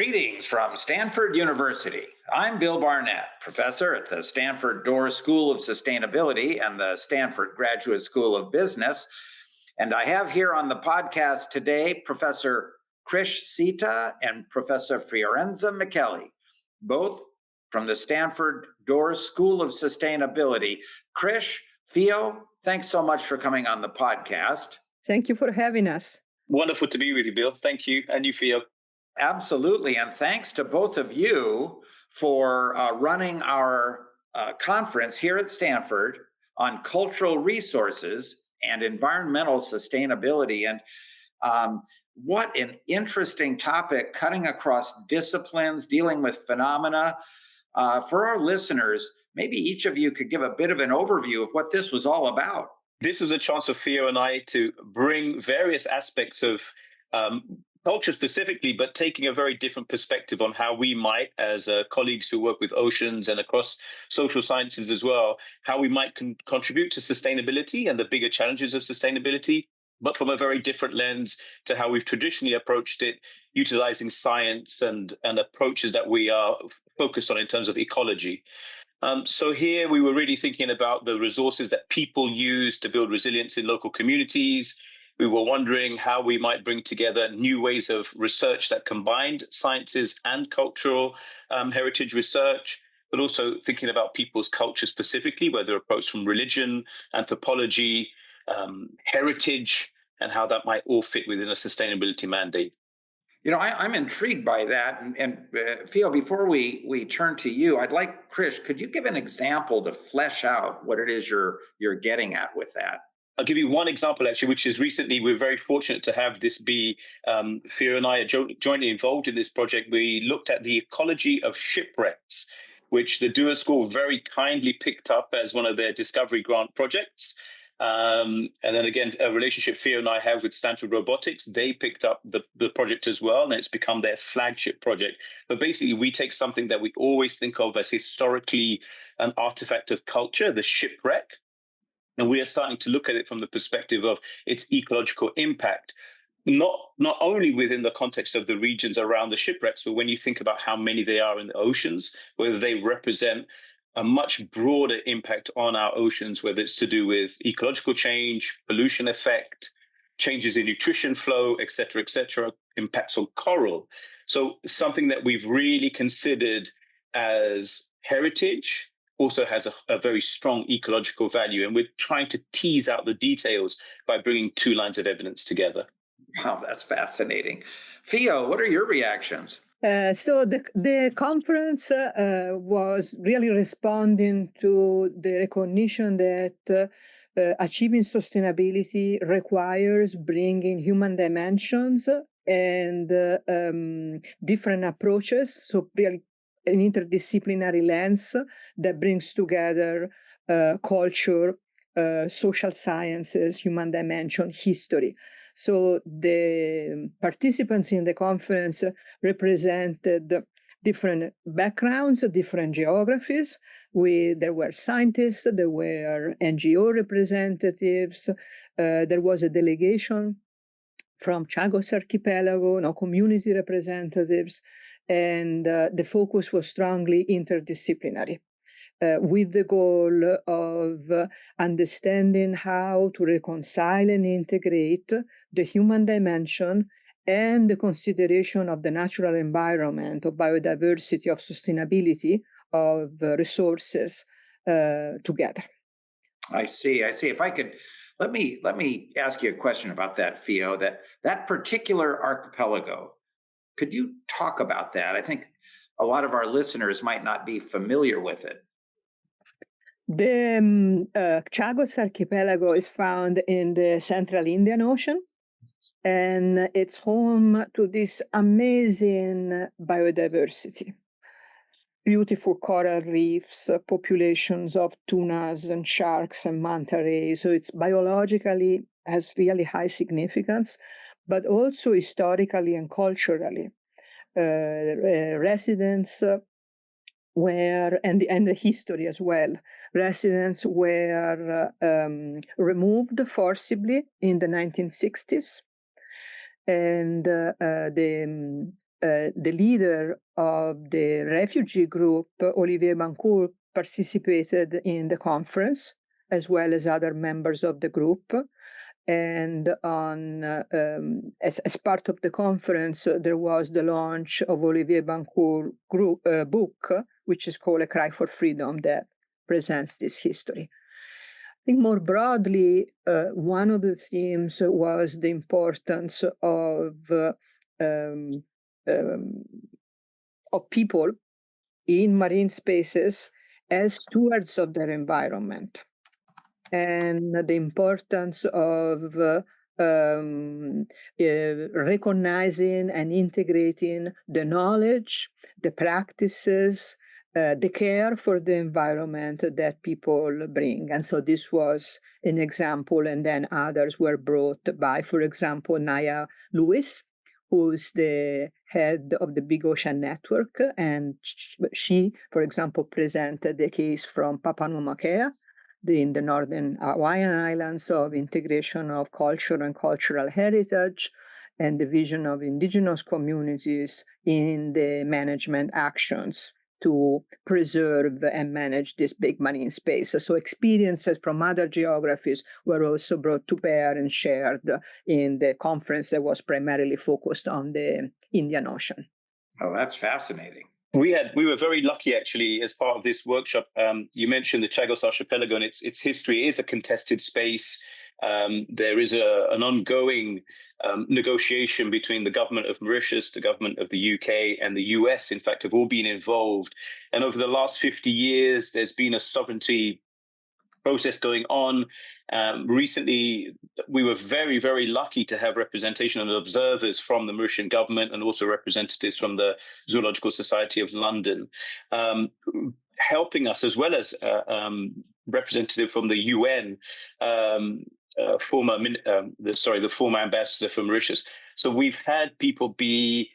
Greetings from Stanford University. I'm Bill Barnett, professor at the Stanford Doerr School of Sustainability and the Stanford Graduate School of Business. And I have here on the podcast today Professor Krish Seetah and Professor Fiorenza Micheli, both from the Stanford Doerr School of Sustainability. Krish, Fio, thanks so much for coming on the podcast. Thank you for having us. Wonderful to be with you, Bill. Thank you. And you, Fio. Absolutely. And thanks to both of you for running our conference here at Stanford on cultural resources and environmental sustainability. And what an interesting topic, cutting across disciplines, dealing with phenomena. For our listeners, maybe each of you could give a bit of an overview of what this was all about. This was a chance for Fio and I to bring various aspects of culture specifically, but taking a very different perspective on how we might, as colleagues who work with oceans and across social sciences as well, how we might contribute to sustainability and the bigger challenges of sustainability, but from a very different lens to how we've traditionally approached it, utilizing science and approaches that we are focused on in terms of ecology. So here we were really thinking about the resources that people use to build resilience in local communities. We were wondering how we might bring together new ways of research that combined sciences and cultural heritage research, but also thinking about people's culture specifically, whether approached from religion, anthropology, heritage, and how that might all fit within a sustainability mandate. You know, I'm intrigued by that. And Fio, before we turn to you, I'd like, Krish, could you give an example to flesh out what it is you're getting at with that? I'll give you one example, actually, which is recently we're very fortunate to have this be, Fio and I are jointly involved in this project. We looked at the ecology of shipwrecks, which the Doerr School very kindly picked up as one of their Discovery Grant projects. And then again, a relationship Fio and I have with Stanford Robotics, they picked up the project as well, and it's become their flagship project. But basically, we take something that we always think of as historically an artifact of culture, the shipwreck, and we are starting to look at it from the perspective of its ecological impact, not only within the context of the regions around the shipwrecks, but when you think about how many they are in the oceans, whether they represent a much broader impact on our oceans, whether it's to do with ecological change, pollution effect, changes in nutrition flow, et cetera, impacts on coral. So something that we've really considered as heritage also has a very strong ecological value. And we're trying to tease out the details by bringing two lines of evidence together. Wow, that's fascinating. Fio, what are your reactions? So the conference was really responding to the recognition that achieving sustainability requires bringing human dimensions and different approaches. So really an interdisciplinary lens that brings together culture, social sciences, human dimension, history. So the participants in the conference represented different backgrounds, different geographies. There were scientists, there were NGO representatives, there was a delegation from Chagos Archipelago, community representatives, and the focus was strongly interdisciplinary, with the goal of understanding how to reconcile and integrate the human dimension and the consideration of the natural environment, of biodiversity, of sustainability, of resources together. I see. If I could, let me ask you a question about that, Fio. That particular archipelago. Could you talk about that? I think a lot of our listeners might not be familiar with it. The Chagos Archipelago is found in the Central Indian Ocean, and it's home to this amazing biodiversity. Beautiful coral reefs, populations of tunas and sharks and manta rays. So it's biologically has really high significance, but also historically and culturally. Residents were, and the history as well, residents were removed forcibly in the 1960s. And the the leader of the refugee group, Olivier Bancourt, participated in the conference, as well as other members of the group. And as part of the conference, there was the launch of Olivier Bancourt's book, which is called A Cry for Freedom, that presents this history. I think more broadly, one of the themes was the importance of people in marine spaces as stewards of their environment, and the importance of recognizing and integrating the knowledge, the practices, the care for the environment that people bring. And so this was an example, and then others were brought by, for example, Naya Lewis, who's the head of the Big Ocean Network, and she, for example, presented the case from Papua New Guinea in the Northern Hawaiian Islands of integration of culture and cultural heritage and the vision of indigenous communities in the management actions to preserve and manage this big marine space. So experiences from other geographies were also brought to bear and shared in the conference that was primarily focused on the Indian Ocean. Oh, that's fascinating. We were very lucky, actually, as part of this workshop. You mentioned the Chagos Archipelago and its history is a contested space. There is an ongoing negotiation between the government of Mauritius, the government of the UK, and the US, in fact, have all been involved. And over the last 50 years, there's been a sovereignty process going on. Recently, we were very, very lucky to have representation and observers from the Mauritian government and also representatives from the Zoological Society of London, helping us, as well as representative from the UN, the former ambassador for Mauritius. So we've had people be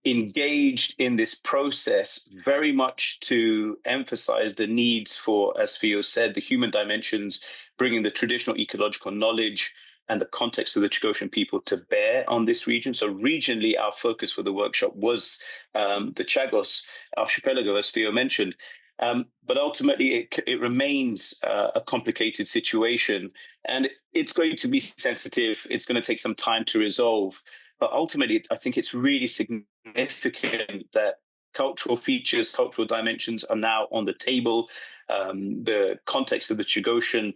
engaged in this process very much to emphasize the needs for, as Fio said, the human dimensions, bringing the traditional ecological knowledge and the context of the Chagosian people to bear on this region. So regionally, our focus for the workshop was the Chagos Archipelago, as Fio mentioned. But ultimately, it remains a complicated situation, and it's going to be sensitive. It's going to take some time to resolve. But ultimately, I think it's really significant that cultural features, cultural dimensions are now on the table. The context of the Chagosian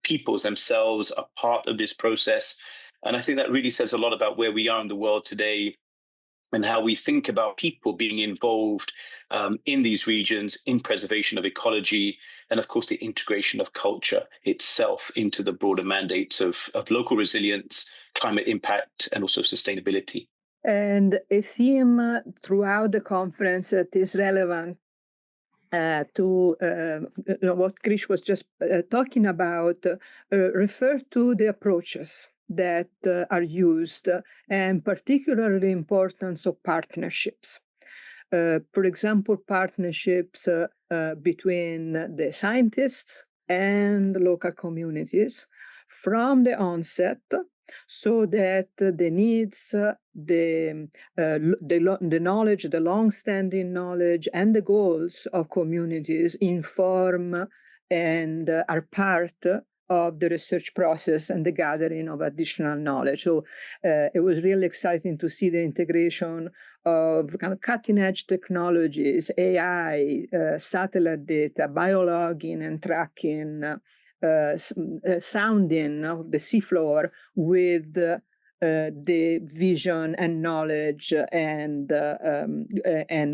peoples themselves are part of this process. And I think that really says a lot about where we are in the world today and how we think about people being involved in these regions, in preservation of ecology, and of course, the integration of culture itself into the broader mandates of local resilience, climate impact, and also sustainability. And a theme throughout the conference that is relevant to what Krish was just talking about refer to the approaches that are used, and particularly the importance of partnerships. For example, partnerships between the scientists and the local communities from the onset, so that the needs, the knowledge, the long-standing knowledge, and the goals of communities inform and are part of the research process and the gathering of additional knowledge. So it was really exciting to see the integration of kind of cutting-edge technologies, AI, satellite data, biologging and tracking, sounding of the seafloor with the vision and knowledge and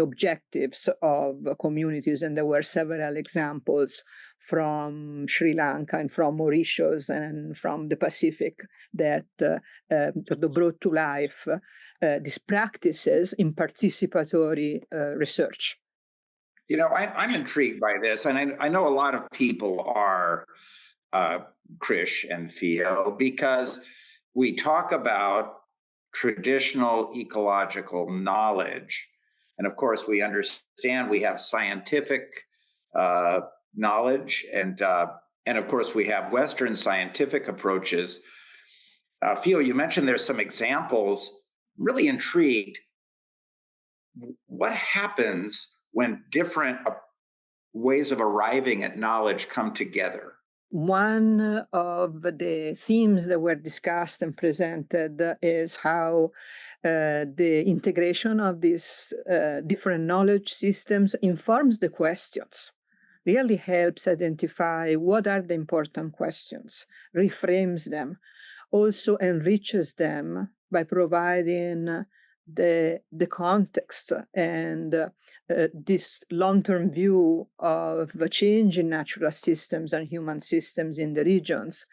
objectives of communities. And there were several examples from Sri Lanka and from Mauritius and from the Pacific that brought to life these practices in participatory research. You know, I'm intrigued by this, and I know a lot of people are, Krish and Fio, because we talk about traditional ecological knowledge. And of course, we understand we have scientific knowledge, and of course, we have Western scientific approaches. Fio, you mentioned there's some examples. I'm really intrigued. what happens when different ways of arriving at knowledge come together? One of the themes that were discussed and presented is how the integration of these different knowledge systems informs the questions, really helps identify what are the important questions, reframes them, also enriches them by providing the context and this long-term view of the change in natural systems and human systems in the regions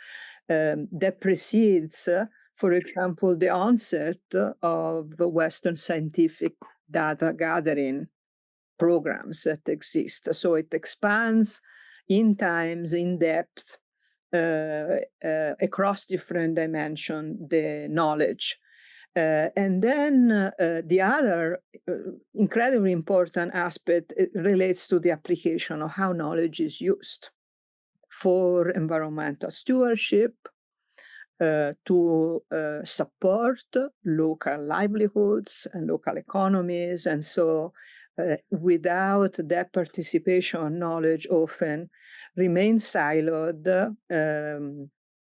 that precedes, for example, the onset of the Western scientific data gathering programs that exist. So it expands in times, in depth, across different dimensions, the knowledge. And then the other incredibly important aspect relates to the application of how knowledge is used for environmental stewardship, to support local livelihoods and local economies. And so without that participation, knowledge often remains siloed,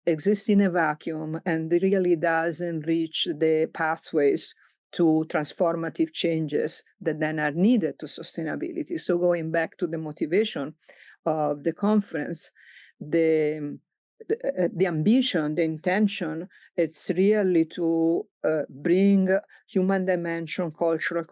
exists in a vacuum, and really doesn't reach the pathways to transformative changes that then are needed to sustainability. So going back to the motivation of the conference, the ambition, the intention, it's really to bring human dimension, cultural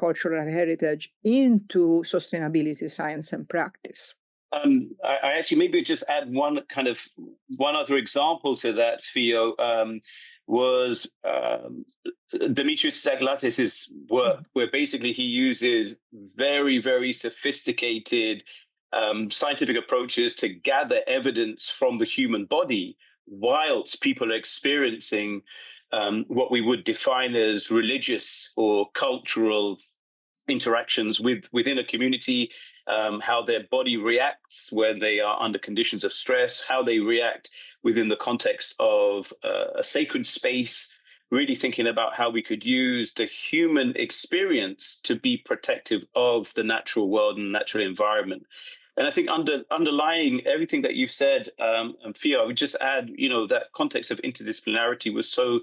heritage into sustainability science and practice. I actually maybe just add one other example to that, Fio, was Dimitris Zaglatis' work, where basically he uses very, very sophisticated scientific approaches to gather evidence from the human body whilst people are experiencing what we would define as religious or cultural interactions within a community, how their body reacts when they are under conditions of stress, how they react within the context of a sacred space, really thinking about how we could use the human experience to be protective of the natural world and natural environment. And I think underlying everything that you've said, Fio, I would just add, that context of interdisciplinarity was so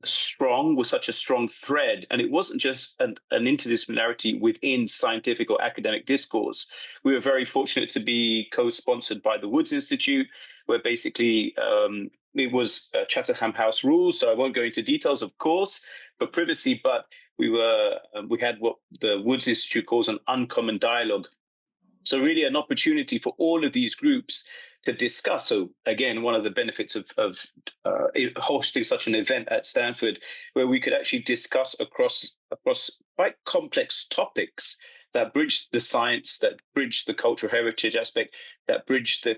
strong, was such a strong thread. And it wasn't just an interdisciplinarity within scientific or academic discourse. We were very fortunate to be co-sponsored by the Woods Institute, where basically it was Chatham House rules. So I won't go into details, of course, for privacy, but we had what the Woods Institute calls an uncommon dialogue. So really an opportunity for all of these groups to discuss. So again, one of the benefits of hosting such an event at Stanford, where we could actually discuss across quite complex topics that bridge the science, that bridge the cultural heritage aspect, that bridge the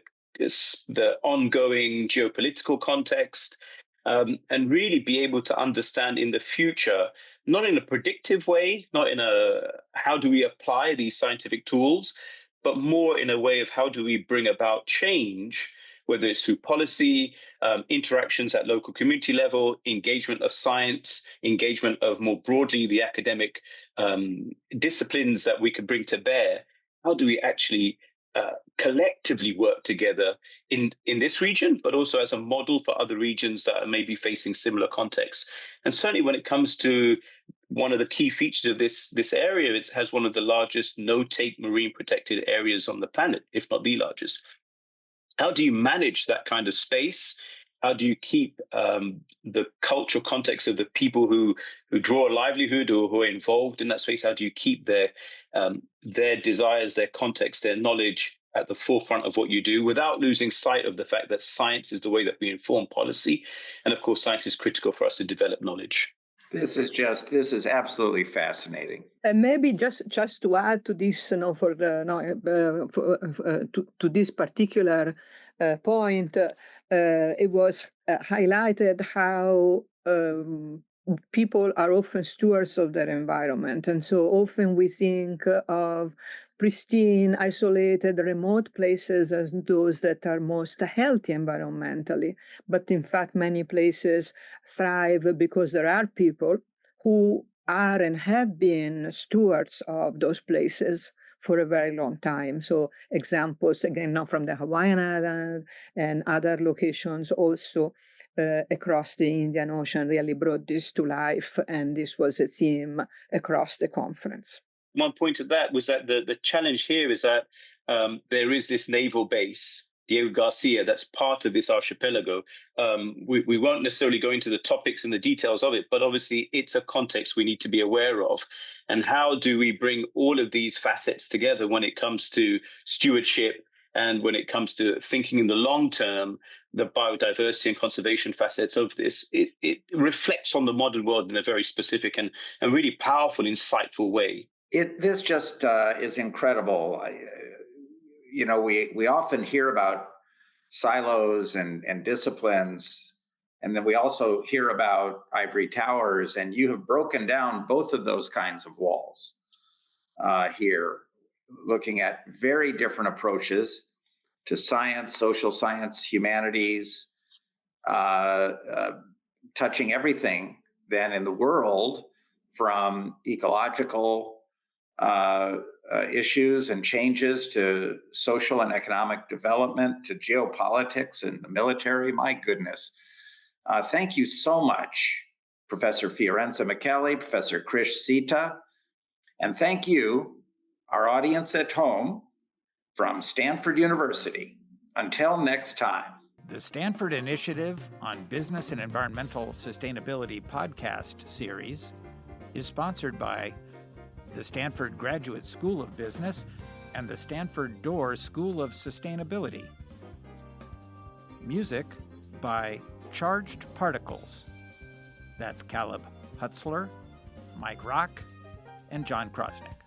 ongoing geopolitical context, and really be able to understand in the future, not in a predictive way, not in a how do we apply these scientific tools, but more in a way of how do we bring about change, whether it's through policy, interactions at local community level, engagement of science, engagement of more broadly the academic disciplines that we could bring to bear. How do we actually collectively work together in this region, but also as a model for other regions that are maybe facing similar contexts? And certainly when it comes to one of the key features of this area, it has one of the largest no-take marine protected areas on the planet, if not the largest. How do you manage that kind of space? How do you keep the cultural context of the people who draw a livelihood or who are involved in that space? How do you keep their desires, their context, their knowledge at the forefront of what you do without losing sight of the fact that science is the way that we inform policy? And of course, science is critical for us to develop knowledge. This is absolutely fascinating. And maybe just to add to this, to this particular point, it was highlighted how people are often stewards of their environment, and so often we think of pristine, isolated, remote places as those that are most healthy environmentally. But in fact, many places thrive because there are people who are and have been stewards of those places for a very long time. So examples, again, not from the Hawaiian Island and other locations also across the Indian Ocean really brought this to life. And this was a theme across the conference. One point of that was that the challenge here is that there is this naval base, Diego Garcia, that's part of this archipelago. We won't necessarily go into the topics and the details of it, but obviously it's a context we need to be aware of. And how do we bring all of these facets together when it comes to stewardship and when it comes to thinking in the long term, the biodiversity and conservation facets of this? It reflects on the modern world in a very specific and really powerful, insightful way. This just is incredible. We often hear about silos and disciplines, and then we also hear about ivory towers, and you have broken down both of those kinds of walls here, looking at very different approaches to science, social science, humanities, touching everything then in the world, from ecological issues and changes to social and economic development to geopolitics and the military. My goodness. Thank you so much, Professor Fiorenza Micheli, Professor Krish Seetah, and thank you, our audience at home from Stanford University. Until next time. The Stanford Initiative on Business and Environmental Sustainability podcast series is sponsored by the Stanford Graduate School of Business and the Stanford Doerr School of Sustainability. Music by Charged Particles. That's Caleb Hutzler, Mike Rock, and John Krosnick.